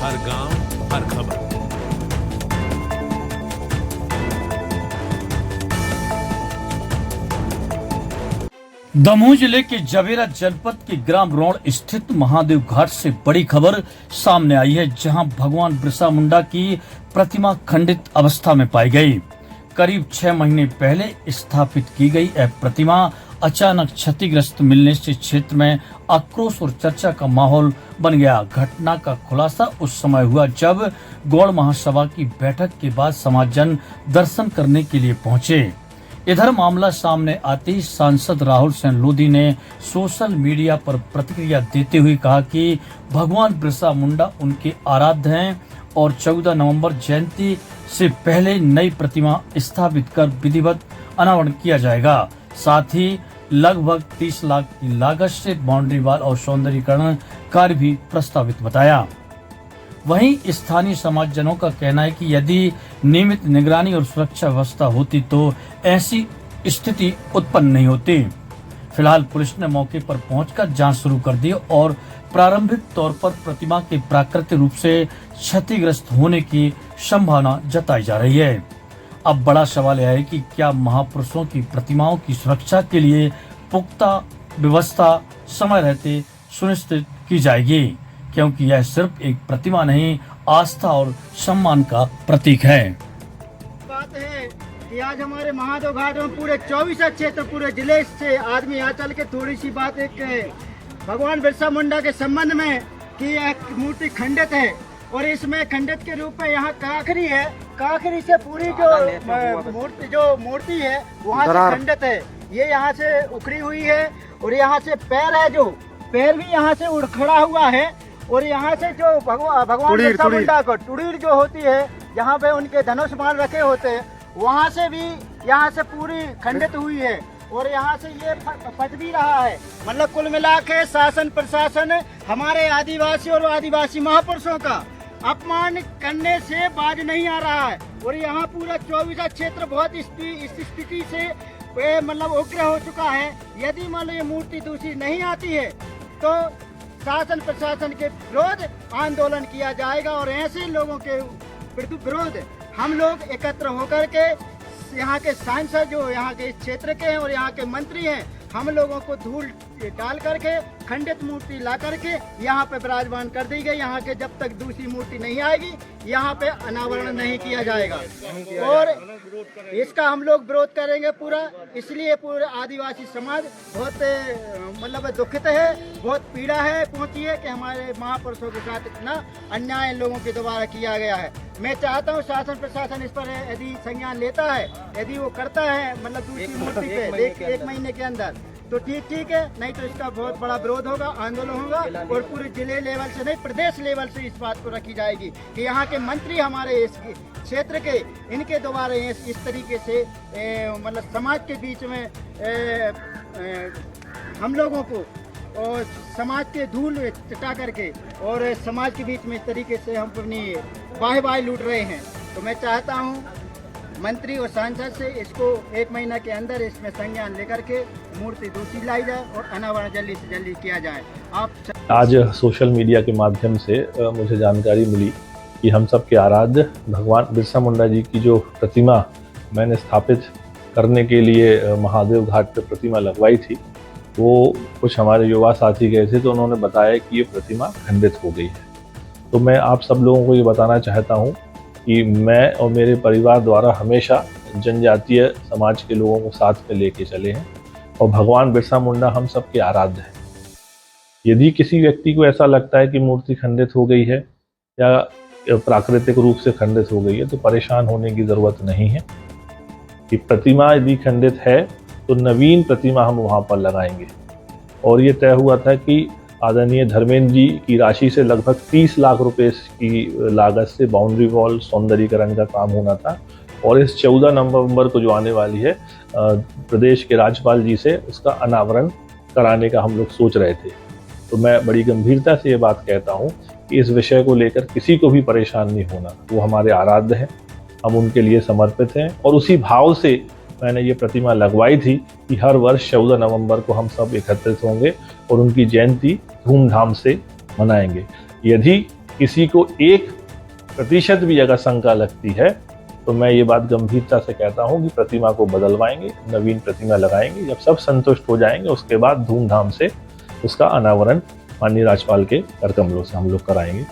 हर गांव, हर खबर। दमोह जिले के जवेरा जनपद के ग्राम रोड स्थित महादेव घाट से बड़ी खबर सामने आई है, जहां भगवान बिरसा मुंडा की प्रतिमा खंडित अवस्था में पाई गई। करीब 6 महीने पहले स्थापित की गई यह प्रतिमा अचानक क्षतिग्रस्त मिलने से क्षेत्र में आक्रोश और चर्चा का माहौल बन गया। घटना का खुलासा उस समय हुआ जब गौड़ महासभा की बैठक के बाद समाजजन दर्शन करने के लिए पहुंचे। इधर मामला सामने आते ही सांसद राहुल सेन लोधी ने सोशल मीडिया पर प्रतिक्रिया देते हुए कहा कि भगवान बिरसा मुंडा उनके आराध्य हैं और 14 नवंबर जयंती से पहले नई प्रतिमा स्थापित कर विधिवत अनावरण किया जाएगा। साथ ही लगभग 30 लाख की लागत से बाउंड्री वॉल और सौंदर्यीकरण कार्य भी प्रस्तावित बताया। वहीं स्थानीय समाजजनों का कहना है कि यदि नियमित निगरानी और सुरक्षा व्यवस्था होती तो ऐसी स्थिति उत्पन्न नहीं होती। फिलहाल पुलिस ने मौके पर पहुंचकर जांच शुरू कर दी और प्रारंभिक तौर पर प्रतिमा के प्राकृतिक रूप से क्षतिग्रस्त होने की संभावना जताई जा रही है। अब बड़ा सवाल यह है कि क्या महापुरुषों की प्रतिमाओं की सुरक्षा के लिए पुख्ता व्यवस्था समय रहते सुनिश्चित की जाएगी, क्योंकि यह सिर्फ एक प्रतिमा नहीं, आस्था और सम्मान का प्रतीक है। बात है कि आज हमारे महादेव घाट में पूरे 24 क्षेत्र पूरे जिले से आदमी यहाँ चल के थोड़ी सी बात एक भगवान बिरसा मुंडा के संबंध में कि यह मूर्ति खंडित है और इसमें खंडित के रूप में यहाँ काखरी है। काखरी से पूरी जो मूर्ति है वहाँ से खंडित है। ये यहाँ से उखड़ी हुई है और यहाँ से पैर है, जो पैर भी यहाँ से उखड़ा हुआ है और यहाँ से जो भगवान बिरसा मुंडा को टुड़ीर जो होती है, जहाँ पे उनके धनुष बाण रखे होते हैं, वहाँ से भी यहाँ से पूरी खंडित हुई है और यहाँ से ये फट भी रहा है। मतलब कुल मिला के शासन प्रशासन हमारे आदिवासी और आदिवासी महापुरुषों का अपमान करने से बाज नहीं आ रहा है और यहाँ पूरा 24 क्षेत्र बहुत इस स्थिति से मतलब उग्र हो चुका है। यदि मान ये मूर्ति दूसरी नहीं आती है तो शासन प्रशासन के विरोध आंदोलन किया जाएगा और ऐसे लोगों के विरोध हम लोग एकत्र होकर के यहाँ के सांसद जो यहाँ के क्षेत्र के हैं और यहाँ के मंत्री हैं, हम लोगों को धूल डाल करके खंडित मूर्ति ला करके यहाँ पे विराजमान कर दी गई। यहाँ के जब तक दूसरी मूर्ति नहीं आएगी यहाँ पे अनावरण नहीं किया जाएगा और इसका हम लोग विरोध करेंगे पूरा। इसलिए पूरे आदिवासी समाज बहुत मतलब दुखित है, बहुत पीड़ा है पहुंची है कि हमारे महापुरुषों के साथ इतना अन्याय लोगों के द्वारा किया गया है। मैं चाहता हूं शासन प्रशासन इस पर यदि संज्ञान लेता है, यदि वो करता है मतलब दूसरी मूर्ति पे एक महीने के अंदर तो ठीक है, नहीं तो इसका बहुत बड़ा विरोध होगा, आंदोलन होगा और पूरे जिले लेवल से नहीं प्रदेश लेवल से इस बात को रखी जाएगी कि यहाँ के मंत्री हमारे इस क्षेत्र के इनके द्वारा इस तरीके से मतलब समाज के बीच में हम लोगों को और समाज के धूल चटा करके और समाज के बीच में इस तरीके से हम अपनी वाह लूट रहे हैं। तो मैं चाहता हूँ मंत्री और सांसद से इसको 1 महीना के अंदर इसमें संज्ञान लेकर के मूर्ति दूसरी लाई जाए और अनावरण जल्दी से जल्दी किया जाए। आज सोशल मीडिया के माध्यम से मुझे जानकारी मिली कि हम सब के आराध्य भगवान बिरसा मुंडा जी की जो प्रतिमा मैंने स्थापित करने के लिए महादेव घाट पे प्रतिमा लगवाई थी, वो कुछ हमारे युवा साथी गए थे तो उन्होंने बताया कि ये प्रतिमा खंडित हो गई है। तो मैं आप सब लोगों को ये बताना चाहता हूँ कि मैं और मेरे परिवार द्वारा हमेशा जनजातीय समाज के लोगों को साथ में लेके चले हैं और भगवान बिरसा मुंडा हम सब के आराध्य हैं। यदि किसी व्यक्ति को ऐसा लगता है कि मूर्ति खंडित हो गई है या प्राकृतिक रूप से खंडित हो गई है तो परेशान होने की ज़रूरत नहीं है। कि प्रतिमा यदि खंडित है तो नवीन प्रतिमा हम वहाँ पर लगाएंगे और ये तय हुआ था कि आदरणीय धर्मेंद्र जी की राशि से लगभग 30 लाख रुपए की लागत से बाउंड्री वॉल सौंदर्यीकरण का काम होना था और इस 14 नवंबर को जो आने वाली है प्रदेश के राज्यपाल जी से उसका अनावरण कराने का हम लोग सोच रहे थे। तो मैं बड़ी गंभीरता से ये बात कहता हूँ कि इस विषय को लेकर किसी को भी परेशान नहीं होना। वो हमारे आराध्य हैं, हम उनके लिए समर्पित हैं और उसी भाव से मैंने ये प्रतिमा लगवाई थी कि हर वर्ष 14 नवंबर को हम सब एकत्रित होंगे और उनकी जयंती धूमधाम से मनाएंगे। यदि किसी को 1% भी अगर शंका लगती है तो मैं ये बात गंभीरता से कहता हूँ कि प्रतिमा को बदलवाएंगे, नवीन प्रतिमा लगाएंगे। जब सब संतुष्ट हो जाएंगे उसके बाद धूमधाम से उसका अनावरण माननीय राज्यपाल के कर कमलों से हम लोग कराएंगे।